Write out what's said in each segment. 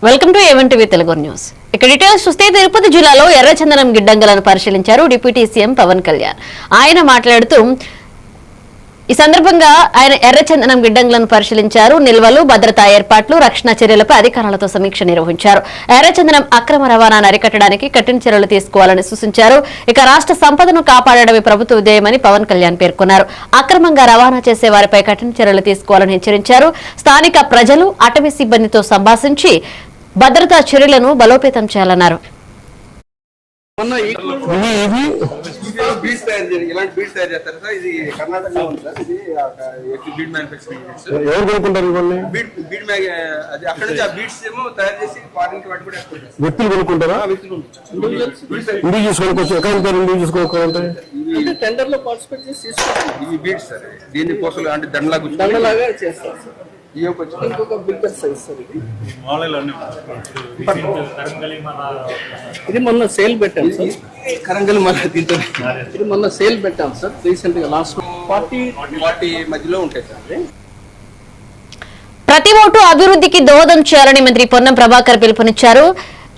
Welcome to A1 TV Telugu news. ఇక details చూస్తే తిరుపతి జిల్లాలో ఎర్రచందనం గిడ్డంగులను పరిశీలించారు డిప్యూటీ సీఎం పవన్ కళ్యాణ్. ఆయన మాట్లాడుతూ ఈ సందర్భంగా ఆయన ఎర్రచందనం గిడ్డంగులను పరిశీలించారు. నిల్వలు, భద్రతా ఏర్పాట్లు, రక్షణ చర్యలపై అధికారులతో సమీక్ష నిర్వహించారు. ఎర్రచందనం అక్రమ రవాణాను అరికట్టడానికి కఠిన చర్యలు తీసుకోవాలని సూచించారు. ఇక రాష్ట్ర సంపదను కాపాడడమే ప్రభుత్వ ఉద్యమని పవన్ కళ్యాణ్ పేర్కొన్నారు. అక్రమంగా రవాణా చేసే వారిపై కఠిన చర్యలు తీసుకోవాలని హెచ్చరించారు. స్థానిక ప్రజలు, అటవీ సిబ్బందితో సంభాషించి భద్రతా చర్యలను బలోపేతం చేయాలన్నారు. వ్యక్తులు కొనుక్కుంటారా? ఇంటికి చూసుకోవచ్చు. టెండర్ లో పార్టిసిపేట్ చేసి ఈ బీడ్స్ సార్ దీని కోసం అంటే దండలాగా చేస్తారు సార్. ఇంకొక బిగ్గర్ సైజ్ సార్ ఇది మొన్న సేల్ పెట్టాం సార్. కరంగల్ ఇది మొన్న సేల్ పెట్టాం సార్ రీసెంట్ గా లాస్ట్ 40 మధ్యలో ఉంటాయి సార్. ప్రతి ఓటు అభివృద్ధికి దోహదం చేయాలని మంత్రి పొన్నం ప్రభాకర్ పిలుపునిచ్చారు.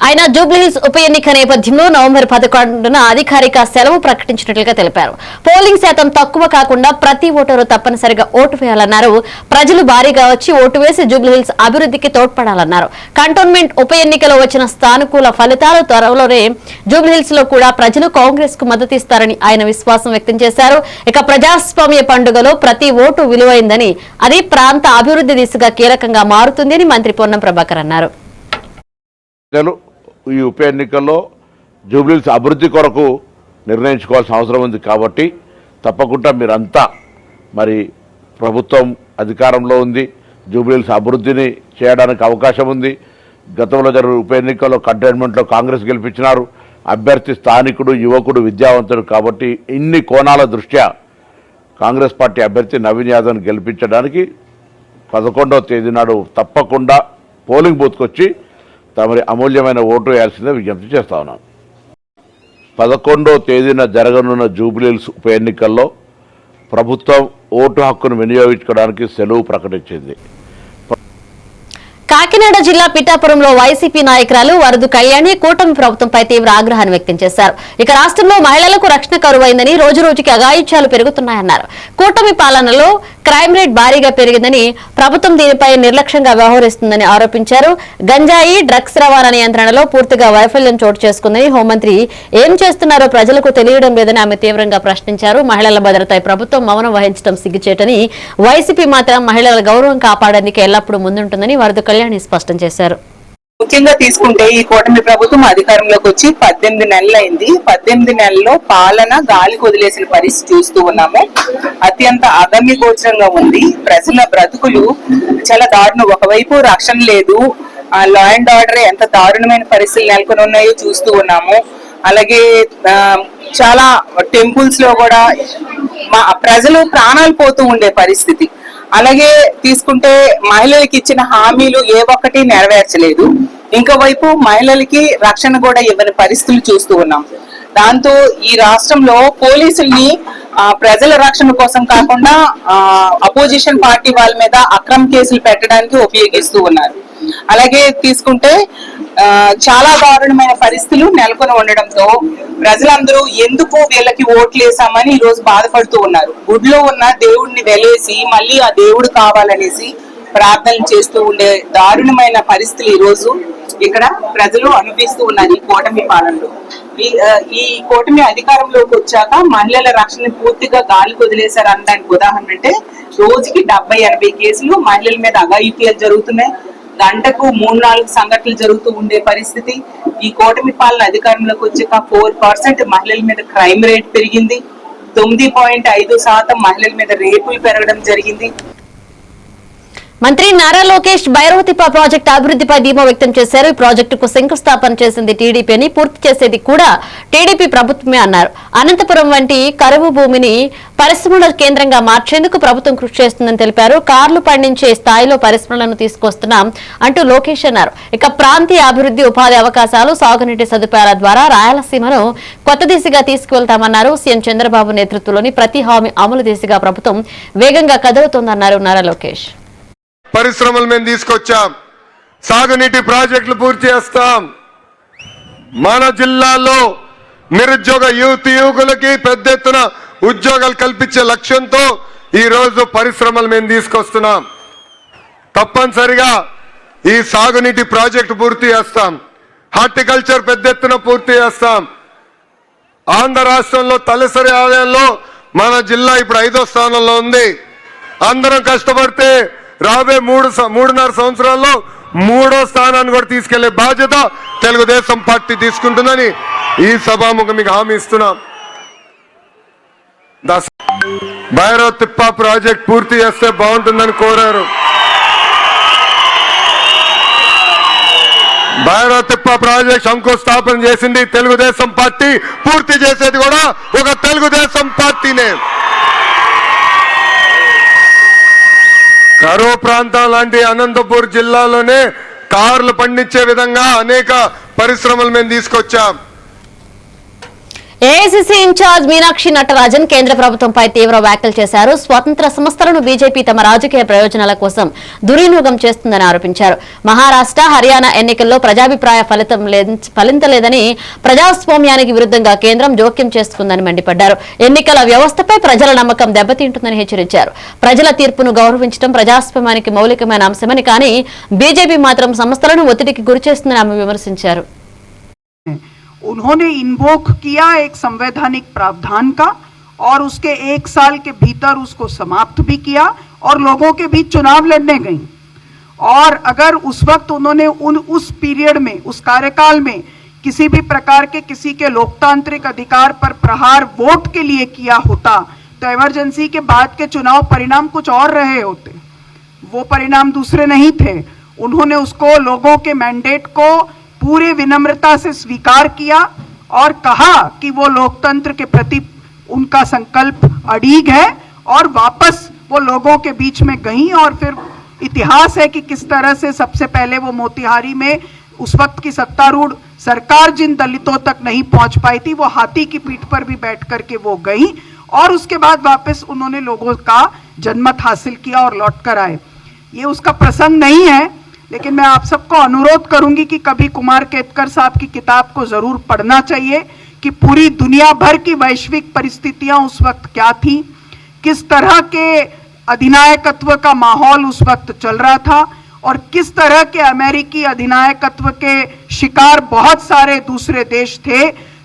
ఆయన జూబ్లీహిల్స్ ఉప ఎన్నిక నేపథ్యంలో నవంబర్ 11న అధికారిక సెలవు ప్రకటించినట్లుగా తెలిపారు. పోలింగ్ శాతం తక్కువ కాకుండా ప్రతి ఓటరు తప్పనిసరిగా ఓటు వేయాలన్నారు. ప్రజలు భారీగా వచ్చి ఓటు వేసి జూబ్లీహిల్స్ అభివృద్ధికి తోడ్పడాలన్నారు. కంటోన్మెంట్ ఉప ఎన్నికలో వచ్చిన సానుకూల ఫలితాలు త్వరలోనే జూబ్లీహిల్స్ లో కూడా ప్రజలు కాంగ్రెస్ కు మద్దతు ఇస్తారని ఆయన విశ్వాసం వ్యక్తం చేశారు. ఇక ప్రజాస్వామ్య పండుగలో ప్రతి ఓటు విలువైందని, అది ప్రాంత అభివృద్ధి దిశగా కీలకంగా మారుతుందని మంత్రి పొన్నం ప్రభాకర్ అన్నారు. ఈ ఉప ఎన్నికల్లో జూబ్లీహిల్స్ అభివృద్ధి కొరకు నిర్ణయించుకోవాల్సిన అవసరం ఉంది. కాబట్టి తప్పకుండా మీరంతా మరి ప్రభుత్వం అధికారంలో ఉంది, జూబ్లీహిల్స్ అభివృద్ధిని చేయడానికి అవకాశం ఉంది. గతంలో జరిగిన ఉప ఎన్నికల్లో కంటైన్మెంట్లో కాంగ్రెస్ గెలిపించినారు. అభ్యర్థి స్థానికుడు, యువకుడు, విద్యావంతుడు. కాబట్టి ఇన్ని కోణాల దృష్ట్యా కాంగ్రెస్ పార్టీ అభ్యర్థి నవీన్ యాదవ్ని గెలిపించడానికి 11వ తేదీ నాడు తప్పకుండా పోలింగ్ బూత్కి వచ్చి తమరి అమూల్యమైన ఓటు వేయాల్సిందే విజ్ఞప్తి చేస్తా ఉన్నాను. 11వ తేదీన జరగనున్న జూబ్లీహిల్స్ ఉప ఎన్నికల్లో ప్రభుత్వం ఓటు హక్కును వినియోగించుకోవడానికి సెలవు ప్రకటించింది. కాకినాడ జిల్లా పిఠాపురంలో వైసీపీ నాయకురాలు వరదు కళ్యాణి కూటమి ప్రభుత్వంపై తీవ్ర ఆగ్రహాన్ని వ్యక్తం చేశారు. ఇక రాష్ట్రంలో మహిళలకు రక్షణ కరువైందని, రోజు రోజుకి అఘాయిత్యాలు పెరుగుతున్నాయన్నారు. కూటమి పాలనలో క్రైమ్ రేట్ భారీగా పెరిగిందని, ప్రభుత్వం దీనిపై నిర్లక్ష్యంగా వ్యవహరిస్తుందని ఆరోపించారు. గంజాయి, డ్రగ్స్ రవాణా నియంత్రణలో పూర్తిగా వైఫల్యం చోటు చేసుకుందని, హోంమంత్రి ఏం చేస్తున్నారో ప్రజలకు తెలియడం లేదని ఆమె తీవ్రంగా ప్రశ్నించారు. మహిళల భద్రతపై ప్రభుత్వం మౌనం వహించడం సిగ్గుచేటని, వైసీపీ మాత్రం మహిళల గౌరవం కాపాడేందుకు ఎల్లప్పుడూ ముందుంటుందని వరదు కళ్యాణి స్పష్టం చేశారు. ముఖ్యంగా తీసుకుంటే ఈ కూటమి ప్రభుత్వం అధికారంలోకి వచ్చి 18 నెలలు అయింది. 18 నెలల్లో పాలన గాలికి వదిలేసిన పరిస్థితి చూస్తూ ఉన్నాము. అత్యంత అగమ్య గోచరంగా ఉంది. ప్రజల బ్రతుకులు చాలా దారుణం. ఒకవైపు రక్షణ లేదు, లా అండ్ ఆర్డర్ ఎంత దారుణమైన పరిస్థితులు నెలకొని ఉన్నాయో చూస్తూ ఉన్నాము. అలాగే చాలా టెంపుల్స్ లో కూడా ప్రజలు ప్రాణాలు పోతూ ఉండే పరిస్థితి. అలాగే తీసుకుంటే మహిళలకి ఇచ్చిన హామీలు ఏ ఒక్కటి నెరవేర్చలేదు. ఇంకోవైపు మహిళలకి రక్షణ కూడా ఇవ్వని పరిస్థితులు చూస్తూ ఉన్నాం. దాంతో ఈ రాష్ట్రంలో పోలీసుల్ని ప్రజల రక్షణ కోసం కాకుండా అపోజిషన్ పార్టీ వాళ్ళ మీద అక్రమ కేసులు పెట్టడానికి ఉపయోగిస్తూ ఉన్నారు. అలాగే తీసుకుంటే చాలా దారుణమైన పరిస్థితులు నెలకొని ఉండడంతో ప్రజలందరూ ఎందుకు వీళ్ళకి ఓట్లు వేసామని ఈ రోజు బాధపడుతూ ఉన్నారు. గుడిలో ఉన్న దేవుడిని వెలేసి మళ్ళీ ఆ దేవుడు కావాలనేసి ప్రార్థనలు చేస్తూ ఉండే దారుణమైన పరిస్థితులు ఈ రోజు ఇక్కడ ప్రజలు అనుభవిస్తూ ఉన్నారు. ఈ కూటమి పాలనలో ఈ కూటమి అధికారంలోకి వచ్చాక మహిళల రక్షణ పూర్తిగా గాలికి వదిలేశారు అనడానికి ఉదాహరణ అంటే రోజుకి 70-80 కేసులు మహిళల మీద అఘాయిత్యాలు జరుగుతున్నాయి. గంటకు 3-4 సంఘటనలు జరుగుతూ ఉండే పరిస్థితి. ఈ కూటమి పాలన అధికారంలోకి వచ్చాక 4% మహిళల మీద క్రైమ్ రేట్ పెరిగింది. 9.5% మహిళల మీద రేపులు పెరగడం జరిగింది. మంత్రి నారా లోకేష్ భైరవతిప్ప ప్రాజెక్టు అభివృద్ధిపై ధీమా వ్యక్తం చేశారు. ఈ ప్రాజెక్టుకు శంకుస్థాపన చేసింది టీడీపీ అని, పూర్తి చేసేది కూడా టీడీపీ ప్రభుత్వమే అన్నారు. అనంతపురం వంటి కరువు భూమిని పరిశ్రమల కేంద్రంగా మార్చేందుకు ప్రభుత్వం కృషి చేస్తుందని తెలిపారు. కార్లు పండించే స్థాయిలో పరిశ్రమలను తీసుకొస్తున్నాం అంటూ లోకేష్ అన్నారు. ఇక ప్రాంతీయ అభివృద్ధి, ఉపాధి అవకాశాలు, సాగునీటి సదుపాయాల ద్వారా రాయలసీమను కొత్త దిశగా తీసుకువెళ్తామన్నారు. సీఎం చంద్రబాబు నేతృత్వంలోని ప్రతి హామీ అమలు దిశగా ప్రభుత్వం వేగంగా కదులుతోందన్నారు నారా లోకేష్. పరిశ్రమలు మేము తీసుకొచ్చాం, సాగునీటి ప్రాజెక్టులు పూర్తి చేస్తాం. మన జిల్లాలో నిరుద్యోగ యువకులకి పెద్ద ఎత్తున ఉద్యోగాలు కల్పించే లక్ష్యంతో ఈ రోజు పరిశ్రమలు మేము తీసుకొస్తున్నాం. తప్పనిసరిగా ఈ సాగునీటి ప్రాజెక్టు పూర్తి చేస్తాం. హార్టికల్చర్ పెద్ద ఎత్తున పూర్తి చేస్తాం. ఆంధ్ర రాష్ట్రంలో తలసరి ఆదాయంలో మన జిల్లా ఇప్పుడు 5వ స్థానంలో ఉంది. అందరం కష్టపడితే రాబోయే 3.5 సంవత్సరాల్లో 3వ స్థానాన్ని కూడా తీసుకెళ్లే బాధ్యత తెలుగుదేశం పార్టీ తీసుకుంటుందని ఈ సభాముఖం మీకు హామీ ఇస్తున్నాం. భైరవ తిప్ప ప్రాజెక్ట్ పూర్తి చేస్తే బాగుంటుందని కోరారు. భైరవ తిప్ప ప్రాజెక్ట్ శంకుస్థాపన చేసింది తెలుగుదేశం పార్టీ, పూర్తి చేసేది కూడా ఒక తెలుగుదేశం పార్టీనే. కరువు ప్రాంతం లాంటి అనంతపూర్ జిల్లాలోనే కార్లు పండించే విధంగా అనేక పరిశ్రమలు మేము తీసుకొచ్చాం. ఏఐసీసీ ఇన్ఛార్జ్ మీనాక్షి నటరాజన్ కేంద్ర ప్రభుత్వంపై తీవ్ర వ్యాఖ్యలు చేశారు. స్వతంత్ర సంస్థలను బీజేపీ తమ రాజకీయ ప్రయోజనాల కోసం దుర్వినియోగం చేస్తుందని ఆరోపించారు. మహారాష్ట్ర, హర్యానా ఎన్నికల్లో ప్రజాభిప్రాయ ఫలించలేదని, ప్రజాస్వామ్యానికి విరుద్ధంగా కేంద్రం జోక్యం చేసుకుందని మండిపడ్డారు. ఎన్నికల వ్యవస్థపై ప్రజల నమ్మకం దెబ్బతింటుందని హెచ్చరించారు. ప్రజల తీర్పును గౌరవించడం ప్రజాస్వామ్యానికి మౌలికమైన అంశమని, కానీ బీజేపీ మాత్రం సంస్థలను ఒత్తిడికి గురిచేస్తుందని ఆమె విమర్శించారు. उन्होंने इन्वोक किया एक संवैधानिक प्रावधान का और उसके 1 साल के भीतर उसको समाप्त भी किया और लोगों के बीच चुनाव लड़ने गई. और अगर उस वक्त उन्होंने उस पीरियड में, उस कार्यकाल में किसी भी प्रकार के किसी के लोकतांत्रिक अधिकार पर प्रहार वोट के लिए किया होता तो इमरजेंसी के बाद के चुनाव परिणाम कुछ और रहे होते. वो परिणाम दूसरे नहीं थे. उन्होंने उसको, लोगों के मैंडेट को पूरी विनम्रता से स्वीकार किया और कहा कि वो लोकतंत्र के प्रति उनका संकल्प अड़ीग है और वापस वो लोगों के बीच में गई. और फिर इतिहास है कि किस तरह से सबसे पहले वो मोतिहारी में उस वक्त की सत्तारूढ़ सरकार जिन दलितों तक नहीं पहुंच पाई थी, वो हाथी की पीठ पर भी बैठ करके वो गई और उसके बाद वापस उन्होंने लोगों का जनमत हासिल किया और लौट कर आए. ये उसका प्रसंग नहीं है, लेकिन मैं आप सबको अनुरोध करूंगी कि कभी कुमार केतकर साहब की किताब को जरूर पढ़ना चाहिए कि पूरी दुनिया भर की वैश्विक परिस्थितियां उस वक्त क्या थी, किस तरह के अधिनायकत्व का माहौल उस वक्त चल रहा था और किस तरह के अमेरिकी अधिनायकत्व के शिकार बहुत सारे दूसरे देश थे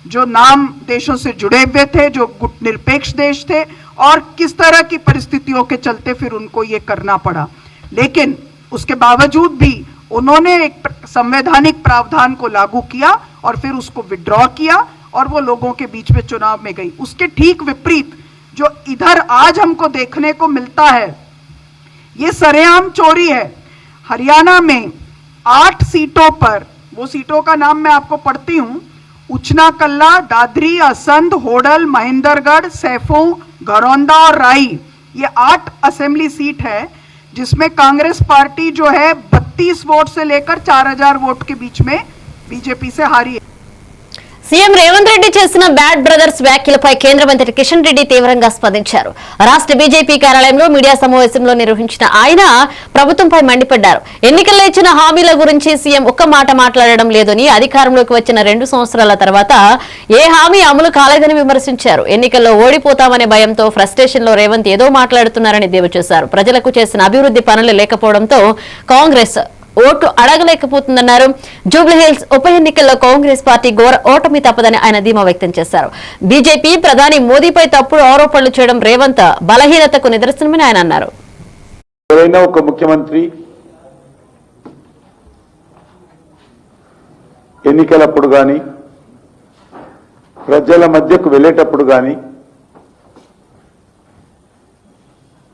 जो नाम देशों से जुड़े हुए थे, जो गुटनिरपेक्ष देश थे, और किस तरह की परिस्थितियों के चलते फिर उनको ये करना पड़ा. लेकिन उसके बावजूद भी उन्होंने एक संवैधानिक प्रावधान को लागू किया और फिर उसको विड्रॉ किया और वो लोगों के बीच में चुनाव में गई. उसके ठीक विपरीत जो इधर आज हमको देखने को मिलता है, ये सरेआम चोरी है. हरियाणा में 8 सीटों पर, वो सीटों का नाम मैं आपको पढ़ती हूँ: उचना कल्ला, दादरी, असंध, होडल, महेंद्रगढ़, सैफों, घरौंदा और राई. ये 8 असेंबली सीट है जिसमें कांग्रेस पार्टी जो है 32 वोट से लेकर 4000 वोट के बीच में बीजेपी से हारी है. సీఎం రేవంత్ రెడ్డి చేసిన బ్యాడ్ బ్రదర్స్ వ్యాఖ్యలపై కేంద్ర మంత్రి కిషన్ రెడ్డి తీవ్రంగా స్పందించారు. రాష్ట్ర బీజేపీ కార్యాలయంలో మీడియా సమావేశంలో నిర్వహించిన ఆయన ప్రభుత్వంపై మండిపడ్డారు. ఎన్నికల్లో ఇచ్చిన హామీల గురించి సీఎం ఒక్క మాట మాట్లాడడం లేదని, అధికారంలోకి వచ్చిన 2 సంవత్సరాల తర్వాత ఏ హామీ అమలు కాలేదని విమర్శించారు. ఎన్నికల్లో ఓడిపోతామనే భయంతో ఫ్రస్ట్రేషన్ లో రేవంత్ ఏదో మాట్లాడుతున్నారని దేవి చేశారు. ప్రజలకు చేసిన అభివృద్ధి పనులు లేకపోవడంతో కాంగ్రెస్ ఓటు అడగలేకపోతుందన్నారు. జూబ్లీహిల్స్ ఉప ఎన్నికల్లో కాంగ్రెస్ పార్టీ ఘోర ఓటమి తప్పదని ఆయన ధీమా వ్యక్తం చేశారు. బీజేపీ ప్రధాని మోదీపై తప్పుడు ఆరోపణలు చేయడం రేవంత్ బలహీనతకు నిదర్శనమని ఆయన అన్నారు. ఎవరైనా ఒక ముఖ్యమంత్రి ఎన్నికలప్పుడు కానీ, ప్రజల మధ్యకు వెళ్ళేటప్పుడు కానీ,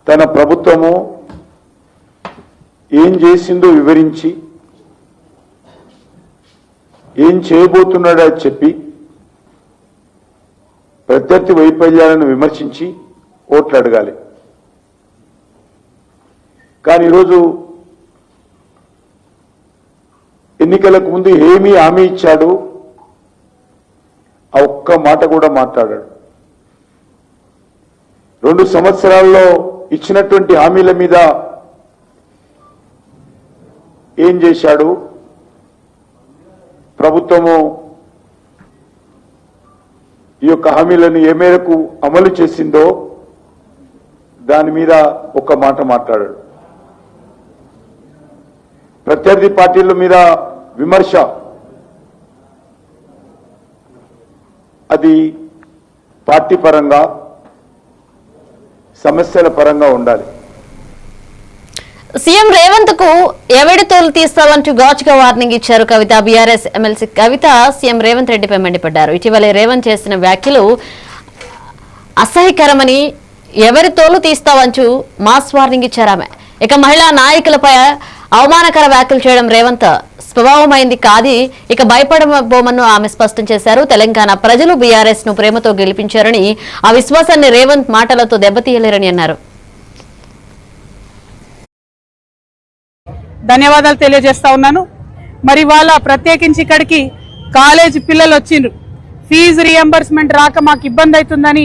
తన ప్రభుత్వము ఏం చేసిందో వివరించి, ఏం చేయబోతున్నాడో చెప్పి, ప్రత్యర్థి వైఫల్యాలను విమర్శించి ఓట్లు అడగాలి. కానీ ఈరోజు ఎన్నికలకు ముందు ఏమీ హామీ ఇచ్చాడు, ఆ ఒక్క మాట కూడా మాట్లాడాడు. 2 సంవత్సరాల్లో ఇచ్చినటువంటి హామీల మీద ఏం చేశాడు, ప్రభుత్వము ఈ యొక్క హామీలను ఏ మేరకు అమలు చేసిందో దాని మీద ఒక మాట మాట్లాడాడు. ప్రత్యర్థి పార్టీల మీద విమర్శ అది పార్టీ పరంగా సమస్యల పరంగా ఉండాలి. సీఎం రేవంత్ కు ఎవడి తోలు తీస్తావంటూ ఘాటుగా వార్నింగ్ ఇచ్చారు కవిత. బీఆర్ఎస్ ఎమ్మెల్సీ కవిత సీఎం రేవంత్ రెడ్డిపై మండిపడ్డారు. ఇటీవలే రేవంత్ చేసిన వ్యాఖ్యలు అసహ్యకరమని, ఎవరి తోలు తీస్తావంటూ మాస్ వార్నింగ్ ఇచ్చారు ఆమె. ఇక మహిళా నాయకులపై అవమానకర వ్యాఖ్యలు చేయడం రేవంత్ స్వభావమైంది కాదు, ఇక భయపడబోమని ఆమె స్పష్టం చేశారు. తెలంగాణ ప్రజలు బీఆర్ఎస్ ను ప్రేమతో గెలిపించారని, ఆ విశ్వాసాన్ని రేవంత్ మాటలతో దెబ్బతీయలేరని అన్నారు. ధన్యవాదాలు తెలియజేస్తా ఉన్నాను. మరి వాళ్ళ ప్రత్యేకించి ఇక్కడికి కాలేజీ పిల్లలు వచ్చిండ్రు. ఫీజు రీఎంబర్స్మెంట్ రాక మాకు ఇబ్బంది అవుతుందని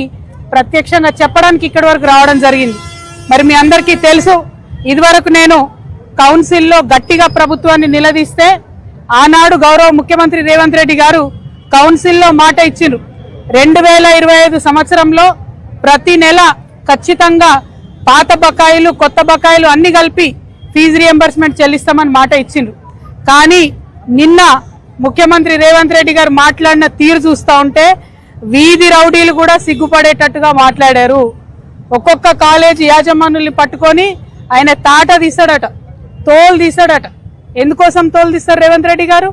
ప్రత్యక్షంగా చెప్పడానికి ఇక్కడి వరకు రావడం జరిగింది. మరి మీ అందరికీ తెలుసు, ఇదివరకు నేను కౌన్సిల్లో గట్టిగా ప్రభుత్వాన్ని నిలదీస్తే ఆనాడు గౌరవ ముఖ్యమంత్రి రేవంత్ రెడ్డి గారు కౌన్సిల్లో మాట ఇచ్చిండ్రు. 2025 సంవత్సరంలో ప్రతి నెల ఖచ్చితంగా పాత బకాయిలు కొత్త బకాయిలు అన్ని కలిపి ఫీజు రీఎంబర్స్మెంట్ చెల్లిస్తామని మాట ఇచ్చిండ్రు. కానీ నిన్న ముఖ్యమంత్రి రేవంత్ రెడ్డి గారు మాట్లాడిన తీరు చూస్తా ఉంటే వీధి రౌడీలు కూడా సిగ్గుపడేటట్టుగా మాట్లాడారు. ఒక్కొక్క కాలేజీ యాజమానుల్ని పట్టుకొని ఆయన తాట తీస్తాడట, తోలు తీస్తాడట. ఎందుకోసం తోలు తీస్తారు రేవంత్ రెడ్డి గారు?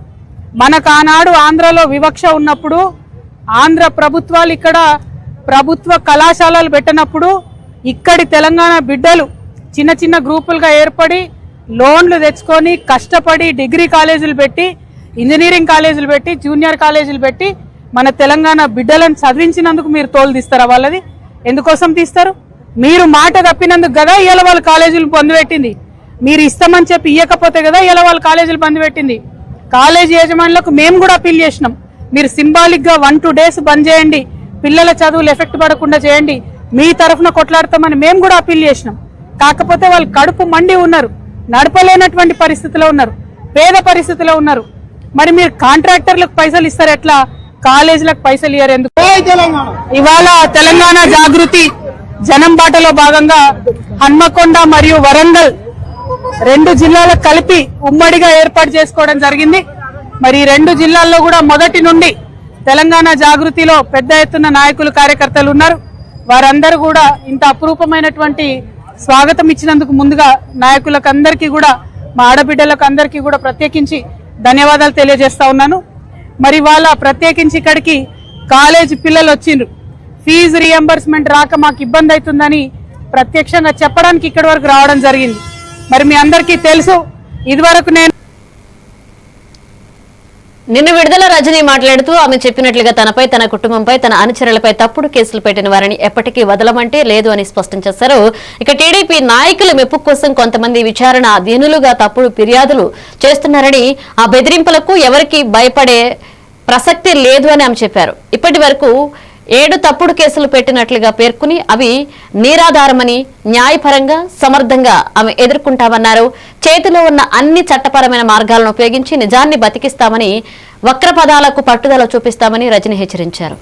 మనకు ఆనాడు ఆంధ్రలో వివక్ష ఉన్నప్పుడు, ఆంధ్ర ప్రభుత్వాలు ఇక్కడ ప్రభుత్వ కళాశాలలు పెట్టినప్పుడు ఇక్కడి తెలంగాణ బిడ్డలు చిన్న చిన్న గ్రూపులుగా ఏర్పడి లోన్లు తెచ్చుకొని కష్టపడి డిగ్రీ కాలేజీలు పెట్టి, ఇంజనీరింగ్ కాలేజీలు పెట్టి, జూనియర్ కాలేజీలు పెట్టి మన తెలంగాణ బిడ్డలను చదివించినందుకు మీరు తోలు తీస్తారా వాళ్ళది? ఎందుకోసం తీస్తారు? మీరు మాట తప్పినందుకు కదా ఇవాళ వాళ్ళ కాలేజీలు బంద్ పెట్టింది. మీరు ఇస్తామని చెప్పి ఇవ్వకపోతే కదా ఇవాళ వాళ్ళ కాలేజీలు బంద్ పెట్టింది. కాలేజీ యజమానులకు మేము కూడా అప్పీల్ చేసినాం, మీరు సింబాలిక్ గా 1-2 డేస్ బంద్ చేయండి, పిల్లల చదువులు ఎఫెక్ట్ పడకుండా చేయండి, మీ తరఫున కొట్లాడతామని మేము కూడా అప్పీల్ చేసినాం. కాకపోతే వాళ్ళు కడుపు మండి ఉన్నారు, నడపలేనటువంటి పరిస్థితిలో ఉన్నారు, పేద పరిస్థితిలో ఉన్నారు. మరి మీరు కాంట్రాక్టర్లకు పైసలు ఇస్తారు ఎట్లా, కాలేజీలకు పైసలు ఇయ్యారు ఎందుకు? ఇవాళ తెలంగాణ జాగృతి జనం బాటలో భాగంగా హన్మకొండ మరియు వరంగల్ 2 జిల్లాలకు కలిపి ఉమ్మడిగా ఏర్పాటు చేసుకోవడం జరిగింది. మరి ఈ 2 జిల్లాల్లో కూడా మొదటి నుండి తెలంగాణ జాగృతిలో పెద్ద ఎత్తున నాయకులు కార్యకర్తలు ఉన్నారు. వారందరూ కూడా ఇంత అపురూపమైనటువంటి స్వాగతం ఇచ్చినందుకు ముందుగా నాయకులకు అందరికీ కూడా, మా ఆడబిడ్డలకు అందరికీ కూడా ప్రత్యేకించి ధన్యవాదాలు తెలియజేస్తా ఉన్నాను. మరి వాళ్ళ ప్రత్యేకించి ఇక్కడికి కాలేజీ పిల్లలు వచ్చిండ్రు. ఫీజు రీఎంబర్స్మెంట్ రాక మాకు ఇబ్బంది అవుతుందని ప్రత్యక్షంగా చెప్పడానికి ఇక్కడి వరకు రావడం జరిగింది. మరి మీ అందరికీ తెలుసు, ఇదివరకు నేను నిన్న విడుదల రజని మాట్లాడుతూ ఆమె చెప్పినట్లుగా తనపై, తన కుటుంబంపై, తన అనుచరులపై తప్పుడు కేసులు పెట్టిన వారిని ఎప్పటికీ వదలమంటే లేదు అని స్పష్టం చేశారు. ఇక టీడీపీ నాయకుల మెప్పు కోసం కొంతమంది విచారణ అధీనులుగా తప్పుడు ఫిర్యాదులు చేస్తున్నారని, ఆ బెదిరింపులకు ఎవరికి భయపడే ప్రసక్తి లేదు అని ఆమె చెప్పారు. ఇప్పటి వరకు 7 తప్పుడు కేసులు పెట్టినట్లుగా పేర్కొని అవి నిరాధారమని, న్యాయపరంగా సమర్థంగా ఆమె ఎదుర్కొంటామన్నారు. చేతిలో ఉన్న అన్ని చట్టపరమైన మార్గాలను ఉపయోగించి నిజాన్ని బతికిస్తామని, వక్ర పదాలకు పట్టుదల చూపిస్తామని రజని హెచ్చరించారు.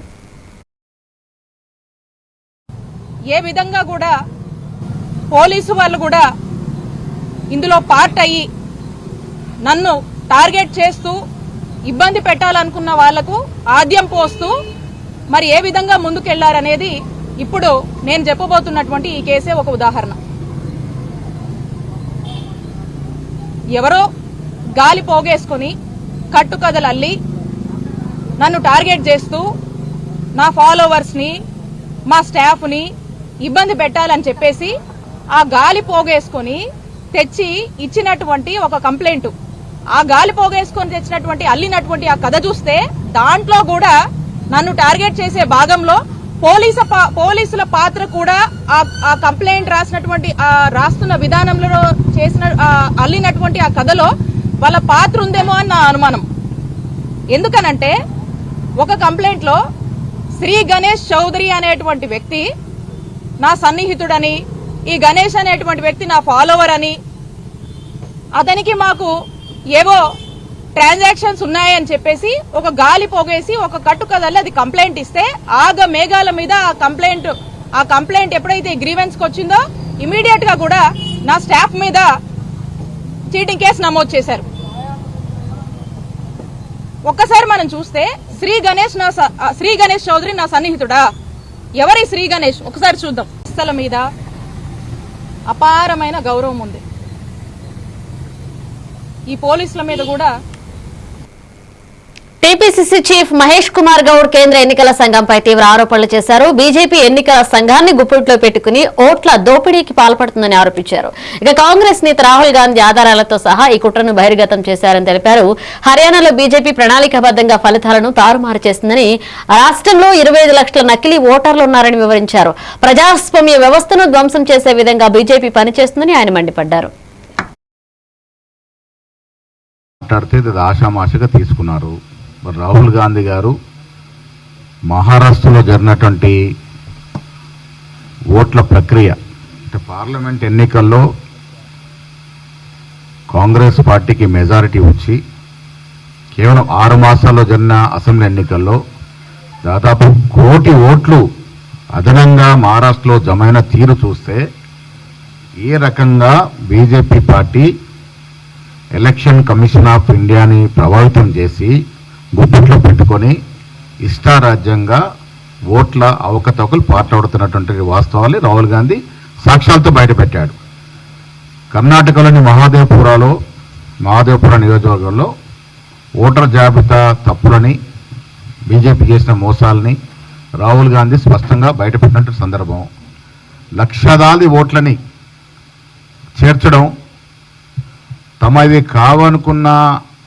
ఏ విధంగా కూడా పోలీసు వాళ్ళు కూడా ఇందులో పార్ట్ అయ్యి నన్ను టార్గెట్ చేస్తూ ఇబ్బంది పెట్టాలనుకున్న వాళ్లకు ఆద్యం పోస్తూ మరి ఏ విధంగా ముందుకెళ్లారనేది ఇప్పుడు నేను చెప్పబోతున్నటువంటి ఈ కేసే ఒక ఉదాహరణ. ఎవరో గాలి పోగేసుకుని కట్టుకథలు అల్లి నన్ను టార్గెట్ చేస్తూ నా ఫాలోవర్స్ని, మా స్టాఫ్ని ఇబ్బంది పెట్టాలని చెప్పేసి ఆ గాలి పోగేసుకుని తెచ్చి ఇచ్చినటువంటి ఒక కంప్లైంట్, ఆ గాలి పోగేసుకొని తెచ్చినటువంటి అల్లినటువంటి ఆ కథ చూస్తే దాంట్లో కూడా నన్ను టార్గెట్ చేసే భాగంలో పోలీసుల పాత్ర కూడా ఆ కంప్లైంట్ రాసినటువంటి రాస్తున్న విధానంలో చేసిన అల్లినటువంటి ఆ కథలో వాళ్ళ పాత్ర ఉందేమో అని నా అనుమానం. ఎందుకనంటే ఒక కంప్లైంట్ లో శ్రీ గణేష్ చౌదరి అనేటువంటి వ్యక్తి నా సన్నిహితుడని, ఈ గణేష్ అనేటువంటి వ్యక్తి నా ఫాలోవర్ అని, అతనికి మాకు ఏవో ట్రాన్సాక్షన్స్ ఉన్నాయని చెప్పేసి ఒక గాలి పోగేసి ఒక కట్టుకదల్లి అది కంప్లైంట్ ఇస్తే ఆగ మేఘాల మీద ఆ కంప్లైంట్ ఎప్పుడైతే గ్రీవెన్స్ కి వచ్చిందో ఇమీడియట్ గా కూడా నా స్టాఫ్ మీద చీటింగ్ కేసు నమోదు చేశారు. ఒక్కసారి మనం చూస్తే శ్రీ గణేష్ చౌదరి నా సన్నిహితుడా? ఎవరి శ్రీ గణేష్? ఒకసారి చూద్దాం. స్థలం మీద అపారమైన గౌరవం ఉంది. ఈ పోలీసుల మీద కూడా. టీపీసీసీ చీఫ్ మహేష్ కుమార్ గౌడ్ కేంద్ర ఎన్నికల సంఘంపై తీవ్ర ఆరోపణలు చేశారు. బీజేపీ ఎన్నికల సంఘాన్ని గుప్పిట్లో పెట్టుకుని ఓట్ల దోపిడీకి పాల్పడుతుందని ఆరోపించారు. ఇక కాంగ్రెస్ నేత రాహుల్ గాంధీ ఆధారాలతో సహా ఈ కుట్రను బహిర్గతం చేశారని తెలిపారు. హర్యానాలో బీజేపీ ప్రణాళికాబద్దంగా ఫలితాలను తారుమారు చేస్తుందని, రాష్ట్రంలో 25 లక్షల నకిలీ ఓటర్లు ఉన్నారని వివరించారు. ప్రజాస్వామ్య వ్యవస్థను ధ్వంసం చేసే విధంగా బీజేపీ పనిచేస్తుందని ఆయన మండిపడ్డారు. ఆషామాషగా తీసుకున్నారు. రాహుల్ గాంధీ గారు మహారాష్ట్రలో జరిగినటువంటి ఓట్ల ప్రక్రియ అంటే పార్లమెంట్ ఎన్నికల్లో కాంగ్రెస్ పార్టీకి మెజారిటీ వచ్చి కేవలం 6 మాసాల్లో జరిగిన అసెంబ్లీ ఎన్నికల్లో దాదాపు 1 కోటి ఓట్లు అదనంగా మహారాష్ట్రలో జమైన తీరు చూస్తే ఏ రకంగా BJP party election commission of ఇండియాని ప్రభావితం చేసి గుప్పిట్లో పెట్టుకొని ఇష్టారాజ్యంగా ఓట్ల అవకతవకలు పాల్పడుతున్నటువంటి వాస్తవాన్ని రాహుల్ గాంధీ సాక్ష్యాలతో బయటపెట్టాడు. కర్ణాటకలోని మహాదేవపుర నియోజకవర్గంలో ఓటర్ జాబితా తప్పులని, బీజేపీ చేసిన మోసాలని రాహుల్ గాంధీ స్పష్టంగా బయటపెట్టినటువంటి సందర్భం. లక్షలాది ఓట్లని చేర్చడం, తమవి కావనుకున్న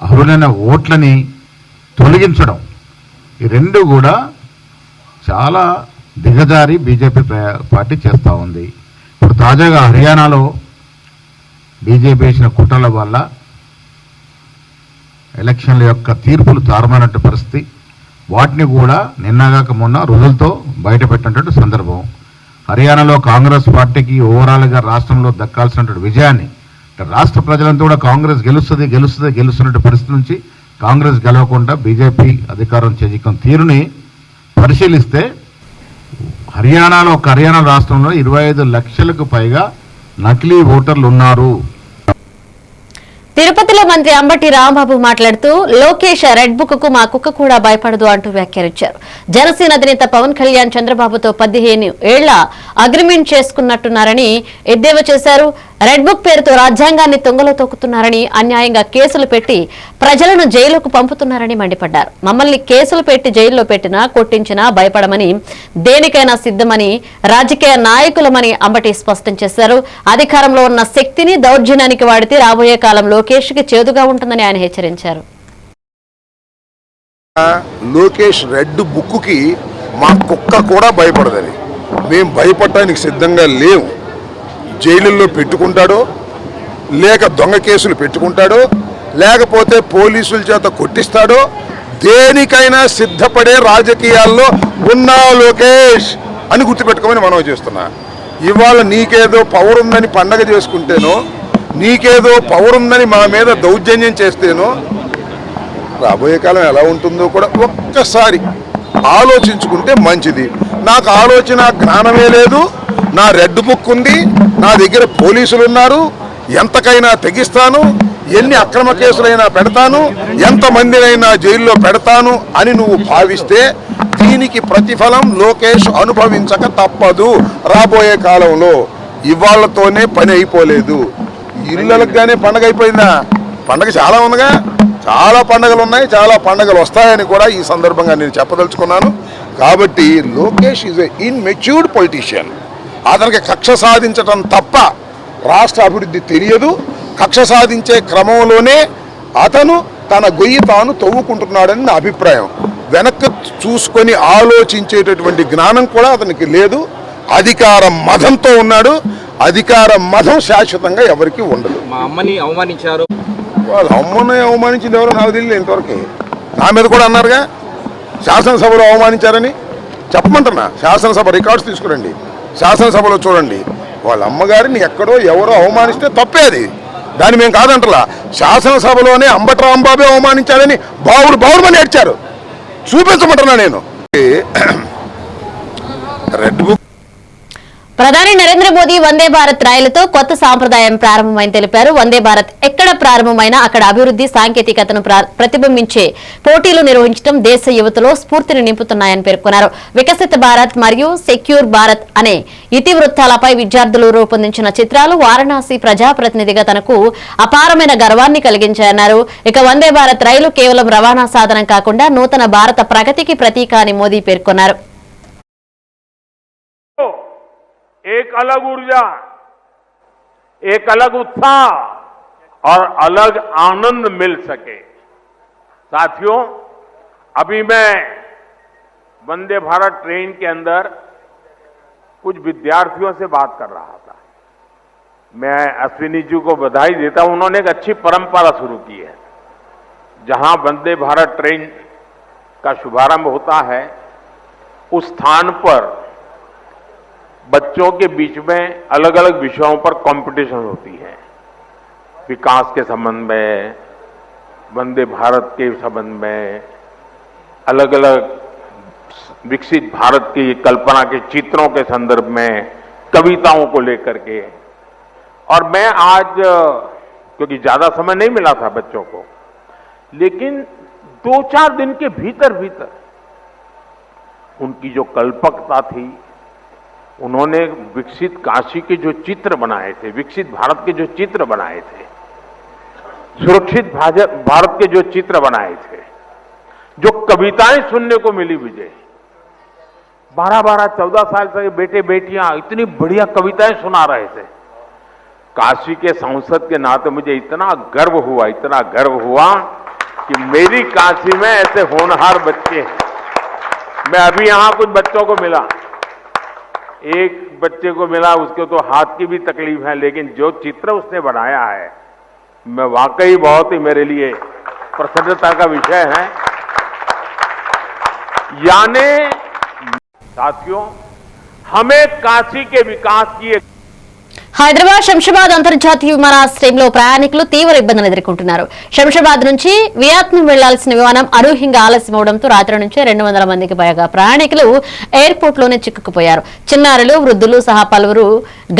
అర్హులైన ఓట్లని తొలగించడం, ఈ రెండు కూడా చాలా దిగజారి బీజేపీ పార్టీ చేస్తూ ఉంది. ఇప్పుడు తాజాగా హర్యానాలో బీజేపీ వేసిన కుట్రల వల్ల ఎలక్షన్ల యొక్క తీర్పులు తారుమారినటువంటి పరిస్థితి, వాటిని కూడా నిన్నగాక మొన్న రుజువులతో బయటపెట్టినటువంటి సందర్భం. హర్యానాలో కాంగ్రెస్ పార్టీకి ఓవరాల్గా రాష్ట్రంలో దక్కాల్సినటువంటి విజయాన్ని, రాష్ట్ర ప్రజలంతా కూడా కాంగ్రెస్ గెలుస్తున్నటువంటి పరిస్థితి నుంచి కాంగ్రెస్ గెలవకుండా బీజేపీ అధికారం చేజిక్కిన తీరుని పరిశీలిస్తే హర్యానా రాష్ట్రంలో 25 లక్షలకు పైగా నకిలీ ఓటర్లు ఉన్నారు. తిరుపతిలో మంత్రి అంబటి రాంబాబు మాట్లాడుతూ లోకేష్ రెడ్ బుక్ కు మా కుక్క కూడా భయపడదు అంటూ వ్యాఖ్యానించారు. జనసేన అధినేత పవన్ కళ్యాణ్ చంద్రబాబుతో 15 ఏళ్ల అగ్రిమెంట్ చేసుకున్నట్టున్నారని ఎద్దేవా చేశారు. రెడ్ బుక్ పేరుతో రాజ్యాంగాన్ని తొంగలో తొక్కుతున్నారని, అన్యాయంగా కేసులు పెట్టి ప్రజలను జైలుకు పంపుతున్నారని మండిపడ్డారు. మమ్మల్ని కేసులు పెట్టి జైల్లో పెట్టినా కొట్టించినా భయపడమని, దేనికైనా సిద్ధమని, రాజకీయ నాయకులమని అంబటి స్పష్టం చేశారు. అధికారంలో ఉన్న శక్తిని దౌర్జన్యానికి వాడితే రాబోయే కాలం లోకేష్ కి చేదుగా ఉంటుందని ఆయన హెచ్చరించారు. లోకేష్ రెడ్ బుక్ కి మా కుక్క కూడా భయపడదని, మేము భయపడటానికి సిద్ధంగా లేవు. జైలుల్లో పెట్టుకుంటాడో, లేక దొంగ కేసులు పెట్టుకుంటాడో, లేకపోతే పోలీసుల చేత కొట్టిస్తాడో, దేనికైనా సిద్ధపడే రాజకీయాల్లో ఉన్నా లోకేష్ అని గుర్తుపెట్టుకోమని మనం చేస్తున్నా. ఇవాళ నీకేదో పవర్ ఉందని పండగ చేసుకుంటేనో, నీకేదో పవర్ ఉందని మా మీద దౌర్జన్యం చేస్తేనో రాబోయే కాలం ఎలా ఉంటుందో కూడా ఒక్కసారి ఆలోచించుకుంటే మంచిది. నాకు ఆలోచన జ్ఞానమే లేదు. నా రెడ్ బుక్ ఉంది, నా దగ్గర పోలీసులు ఉన్నారు, ఎంతకైనా తెగిస్తాను, ఎన్ని అక్రమ కేసులైనా పెడతాను, ఎంతమందినైనా జైల్లో పెడతాను అని నువ్వు భావిస్తే దీనికి ప్రతిఫలం లోకేష్ అనుభవించక తప్పదు రాబోయే కాలంలో. ఇవాళ్లతోనే పని అయిపోలేదు. ఇళ్ళకి కానీ పండగ అయిపోయిందా? పండగ చాలా ఉందిగా, చాలా పండగలు ఉన్నాయి, చాలా పండగలు వస్తాయని కూడా ఈ సందర్భంగా నేను చెప్పదలుచుకున్నాను. కాబట్టి Lokesh is a immatured politician. అతనికి కక్ష సాధించటం తప్ప రాష్ట్ర అభివృద్ధి తెలియదు. కక్ష సాధించే క్రమంలోనే అతను తన గొయ్యి తాను తవ్వుకుంటున్నాడని నా అభిప్రాయం. వెనక్కి చూసుకొని ఆలోచించేటటువంటి జ్ఞానం కూడా అతనికి లేదు. అధికార మదంతో ఉన్నాడు. అధికార మదం శాశ్వతంగా ఎవరికి ఉండదు. మా అమ్మని అవమానించారు. వాళ్ళ అమ్మని అవమానించింది ఎవరో నాకు తెలియదు ఇంతవరకు. నా మీద కూడా అన్నారుగా శాసనసభలో అవమానించారని. చెప్పమంటున్నా, శాసనసభ రికార్డ్స్ తీసుకురండి, శాసనసభలో చూడండి. వాళ్ళ అమ్మగారిని ఎక్కడో ఎవరో అవమానిస్తే తప్పే అది. దాన్ని మేము కాదంటలా. శాసనసభలోనే అంబటి రాంబాబే అవమానించాడని బావుడు ఏడ్చారు. చూపించమంటున్నా నేను. రెడ్ బుక్ ప్రధాని నరేంద్ర మోదీ వందే భారత్ రైలుతో కొత్త సాంప్రదాయం ప్రారంభమైందని తెలిపారు. వందే భారత్ ఎక్కడ ప్రారంభమైనా అక్కడ అభివృద్ధి సాంకేతికతను ప్రతిబింబించే పోటీలు నిర్వహించడం దేశ యువతలో స్ఫూర్తిని నింపుతున్నాయని పేర్కొన్నారు. వికసిత భారత్ మరియు సెక్యూర్ భారత్ అనే ఇతివృత్తాలపై విద్యార్థులు రూపొందించిన చిత్రాలు వారణాసి ప్రజాప్రతినిధిగా తనకు అపారమైన గర్వాన్ని కలిగించాయన్నారు. ఇక వందే భారత్ రైలు కేవలం రవాణా సాధనం కాకుండా నూతన భారత ప్రగతికి ప్రతీక అని మోదీ పేర్కొన్నారు. एक अलग ऊर्जा, एक अलग उत्साह और अलग आनंद मिल सके। साथियों, अभी मैं वंदे भारत ट्रेन के अंदर कुछ विद्यार्थियों से बात कर रहा था। मैं अश्विनी जी को बधाई देता हूं, उन्होंने एक अच्छी परंपरा शुरू की है। जहां वंदे भारत ट्रेन का शुभारंभ होता है उस स्थान पर बच्चों के बीच में अलग अलग विषयों पर कंपटीशन होती है। विकास के संबंध में, वंदे भारत के संबंध में, अलग अलग विकसित भारत की कल्पना के चित्रों के संदर्भ में, कविताओं को लेकर के। और मैं आज, क्योंकि ज्यादा समय नहीं मिला था बच्चों को, लेकिन 2-4 दिन के भीतर उनकी जो कल्पकता थी, उन्होंने विकसित काशी के जो चित्र बनाए थे, विकसित भारत के जो चित्र बनाए थे, सुरक्षित भारत के जो चित्र बनाए थे, जो कविताएं सुनने को मिली मुझे, 12-14 साल से बेटे बेटियां इतनी बढ़िया कविताएं सुना रहे थे। काशी के सांसद के नाते मुझे इतना गर्व हुआ कि मेरी काशी में ऐसे होनहार बच्चे हैं। मैं अभी यहां कुछ बच्चों को मिला, एक बच्चे को मिला, उसको तो हाथ की भी तकलीफ है, लेकिन जो चित्र उसने बनाया है, मैं वाकई बहुत ही मेरे लिए प्रसन्नता का विषय है। यानी साथियों, हमें काशी के विकास की హైదరాబాద్ శంషాబాద్ అంతర్జాతీయ విమానాశ్రయంలో ప్రయాణికులు తీవ్ర ఇబ్బందులు ఎదుర్కొంటున్నారు. శంషాబాద్ నుంచి వియత్నాం వెళ్లాల్సిన విమానం అనూహ్యంగా ఆలస్యం అవడంతో రాత్రి నుంచే 200 మందికి పైగా ప్రయాణికులు ఎయిర్పోర్ట్ లోనే చిక్కుకుపోయారు. చిన్నారులు, వృద్ధులు సహా పలువురు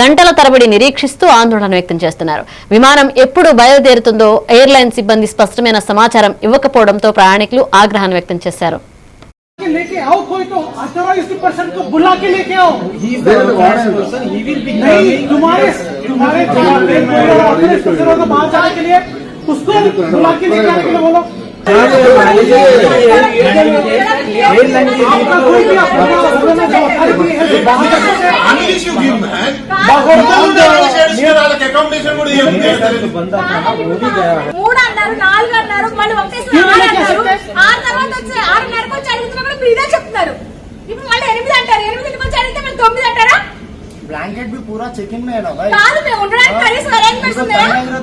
గంటల తరబడి నిరీక్షిస్తూ ఆందోళన వ్యక్తం చేస్తున్నారు. విమానం ఎప్పుడు బయలుదేరుతుందో ఎయిర్లైన్ సిబ్బంది స్పష్టమైన సమాచారం ఇవ్వకపోవడంతో ప్రయాణికులు ఆగ్రహాన్ని వ్యక్తం చేశారు. लेके आओ कोई तो अथॉराइज्ड पर्सन को बुला के लेके आओ। तुम्हारे बाहर जाने के लिए उसको बुला के लेके आने के लिए बोलो। ब्लैंकेट भी पूरा चेक इन में है ना भाई?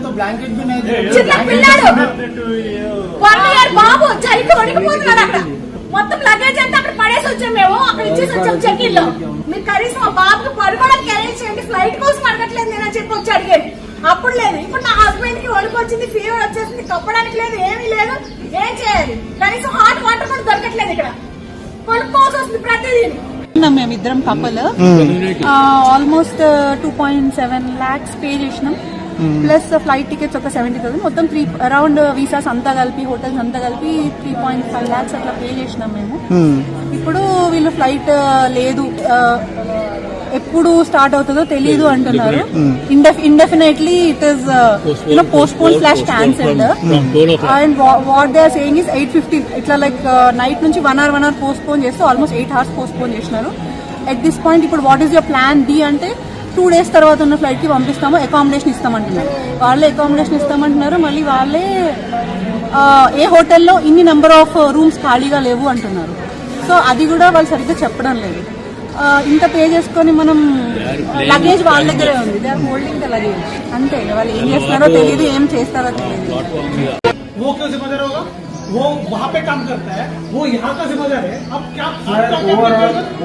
तो ब्लैंकेट भी नहीं బాబు చలికి వణికిపోతున్నారు. అక్కడ మొత్తం లగేజ్ అంతా అక్కడ పడేసి వచ్చాం, మేము అక్కడ ఇచ్చేసి వచ్చాం చెక్ ఇన్ లో. మీరు కనీసం మా బాబుకి పడుకోవడానికి అరేంజ్ చేయండి, ఫ్లైట్ కోసం అడగట్లేదు నేను అని చెప్పి వచ్చి అడిగాడు. అప్పుడు లేదు. ఇప్పుడు నా హస్బెండ్ కి వణుకు వచ్చింది, ఫీవర్ వచ్చేసింది, కప్పడానికి లేదు, ఏమీ లేదు. ఏం చేయాలి? కనీసం హాట్ వాటర్ కూడా దొరకట్లేదు. ఇక్కడ కొనుక్కోవాల్సి వస్తుంది ప్రతిదీ. మేమిద్దరం కపుల్ ఆల్మోస్ట్ 2.7 lakhs పే చేసినాం. ప్లస్ ఫ్లైట్ టికెట్స్ ఒక 70,000, మొత్తం అరౌండ్ వీసాస్ అంతా కలిపి, హోటల్స్ అంతా కలిపి 3.5 lakhs అట్లా పే చేసినాం మేము. ఇప్పుడు వీళ్ళు ఫ్లైట్ లేదు, ఎప్పుడు స్టార్ట్ అవుతుందో తెలియదు అంటున్నారు. Indefinitely it is postpone cancelled. And what they are saying is 8:15 ఇట్లా లైక్ నైట్ నుంచి 1 hour పోస్ట్పోన్ చేస్తూ ఆల్మోస్ట్ 8 hours పోస్ట్పోన్ చేసినారు. ఎట్ దిస్ పాయింట్ ఇప్పుడు what is your plan B అంటే 2 days తర్వాత ఉన్న ఫ్లైట్ కి పంపిస్తాము, అకామిడేషన్ ఇస్తామంటున్నారు. వాళ్ళే అకామిడేషన్ ఇస్తామంటున్నారు. మళ్ళీ వాళ్ళే ఏ హోటల్లో ఇన్ని నెంబర్ ఆఫ్ రూమ్స్ ఖాళీగా లేవు అంటున్నారు. సో అది కూడా వాళ్ళు సరిగ్గా చెప్పడం లేదు. ఇంత పే చేసుకొని మనం లగేజ్ వాళ్ళ దగ్గరే ఉంది, they are holding the luggage. అంతే, వాళ్ళు ఏం చేస్తారో తెలియదు, ఏం చేస్తారో తెలియదు. वो क्यों जिम्मेदार होगा? वो वहाँ पे काम करता है, वो यहाँ का जिम्मेदार है. अब क्या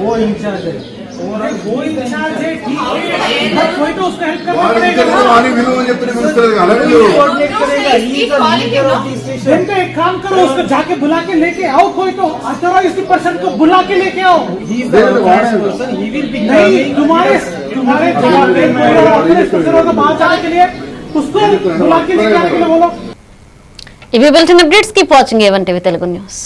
वो इंचार्ज है, वो इंचार्ज है ठीक है, बट कोई तो उसको हेल्प करना వారికి पड़ेगा తెలుసు, వారికి విలువ అని చెప్తే తెలుస్తుంది కదా మీరు. तो एक काम करो, उसको जाके बुला के लेके आओ, कोई तो अथॉराइज्ड पर्सन को बुला के लेके आओ. नहीं, तुम्हारे जवाब में कोई और ऑथराइज्ड पर्सन होगा बाहर जाने के लिए, उसको बुला के लेके आने के लिए बोलो. ఇవి bulletin updates. Keep watching A1 TV Telugu news.